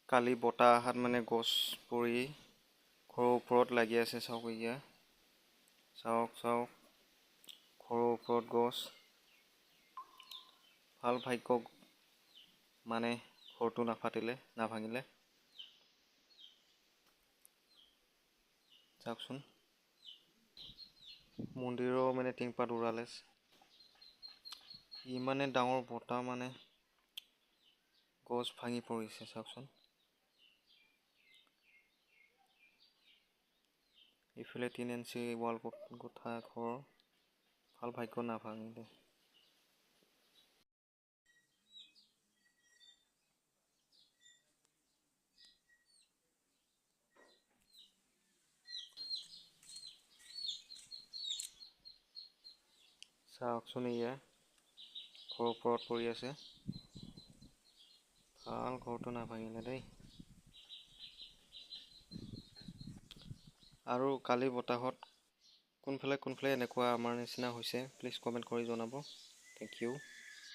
কালি বতাহ অহাত মানে গছ পৰি ঘৰৰ ওপৰত লাগি আছে। চাওক এতিয়া, চাওক ঘৰৰ ওপৰত গছ। ভাল ভাগ্য মানে ঘৰটো নাভাঙিলে। চাওকচোন, মন্দিৰৰ মানে টিংপাত উৰালে। ইমানে ডাঙৰ বতাহ মানে গছ ভাঙি পৰিছে। চাওকচোন, ইফালে 3 ইঞ্চি ৱাল কোঠা ঘৰ, ভাল ভাগ্য নাভাঙিলে। চাওকচোন, এয়া ঘৰৰ ওপৰত পৰি আছে। ভাল ঘৰটো নাভাঙিলে দেই। আৰু কালি বতাহত কোনফালে এনেকুৱা আমাৰ নিচিনা হৈছে, প্লিজ কমেণ্ট কৰি জনাব। Thank U.